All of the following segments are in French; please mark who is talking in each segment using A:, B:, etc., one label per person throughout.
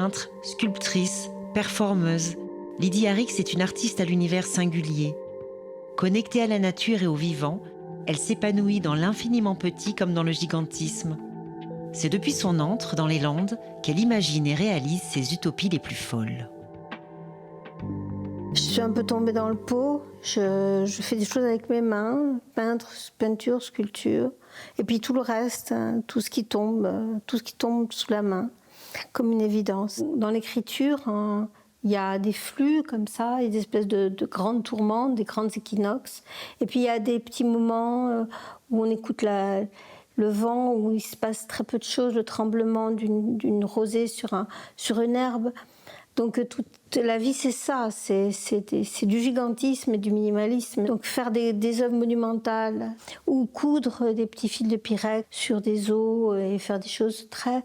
A: Peintre, sculptrice, performeuse, Lydie Arix est une artiste à l'univers singulier. Connectée à la nature et au vivant, elle s'épanouit dans l'infiniment petit comme dans le gigantisme. C'est depuis son antre dans les Landes qu'elle imagine et réalise ses utopies les plus folles.
B: Je suis un peu tombée dans le pot. Je fais des choses avec mes mains, peinture, sculpture, et puis tout le reste, hein, tout ce qui tombe sous la main, comme une évidence. Dans l'écriture, hein, il y a des flux comme ça, il y a des espèces de grandes tourmentes, des grandes équinoxes, et puis il y a des petits moments où on écoute le vent, où il se passe très peu de choses, le tremblement d'une rosée sur une herbe. Donc toute la vie, c'est ça, c'est du gigantisme et du minimalisme. Donc faire des œuvres monumentales ou coudre des petits fils de pyrex sur des os et faire des choses très,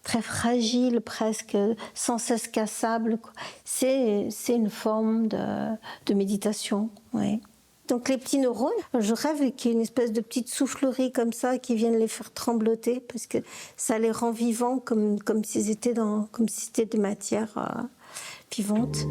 B: très fragiles, presque sans cesse cassables, c'est une forme de méditation, oui. Donc les petits neurones, je rêve qu'il y ait une espèce de petite soufflerie comme ça qui vienne les faire trembloter parce que ça les rend vivants comme si c'était des matières vivantes.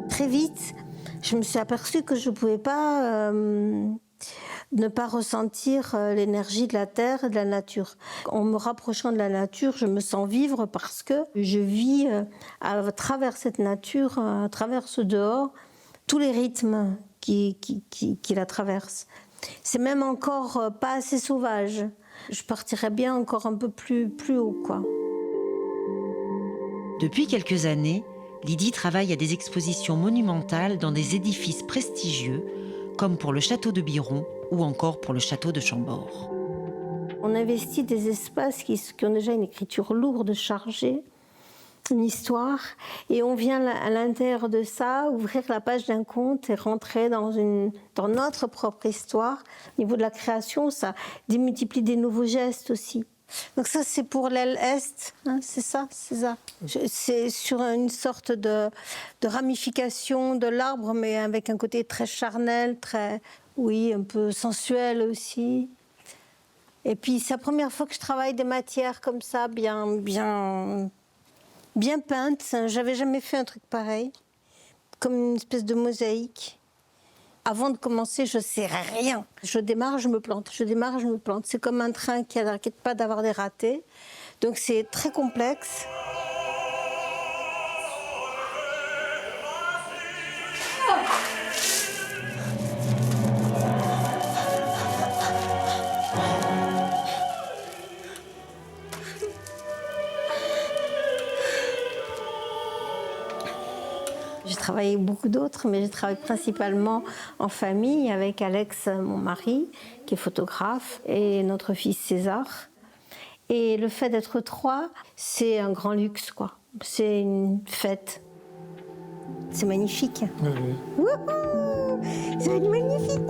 B: Très vite, je me suis aperçue que je ne pouvais pas ne pas ressentir l'énergie de la terre et de la nature. En me rapprochant de la nature, je me sens vivre parce que je vis à travers cette nature, à travers ce dehors, tous les rythmes qui la traversent. C'est même encore pas assez sauvage. Je partirais bien encore un peu plus haut, quoi.
A: Depuis quelques années, Lydie travaille à des expositions monumentales dans des édifices prestigieux, comme pour le château de Biron ou encore pour le château de Chambord.
B: On investit des espaces qui ont déjà une écriture lourde, chargée, une histoire, et on vient à l'intérieur de ça ouvrir la page d'un conte et rentrer dans notre propre histoire. Au niveau de la création, ça démultiplie des nouveaux gestes aussi. Donc ça, c'est pour l'aile est, hein, c'est ça. C'est sur une sorte de ramification de l'arbre, mais avec un côté très charnel, très, oui, un peu sensuel aussi. Et puis c'est la première fois que je travaille des matières comme ça, bien peintes. J'avais jamais fait un truc pareil, comme une espèce de mosaïque. Avant de commencer, je ne sais rien. Je démarre, je me plante. C'est comme un train qui n'arrête pas d'avoir des ratés. Donc c'est très complexe. J'ai travaillé avec beaucoup d'autres, mais j'ai travaillé principalement en famille avec Alex, mon mari, qui est photographe, et notre fils César. Et le fait d'être trois, c'est un grand luxe, quoi. C'est une fête. C'est magnifique. Oui. Wouhou! C'est magnifique.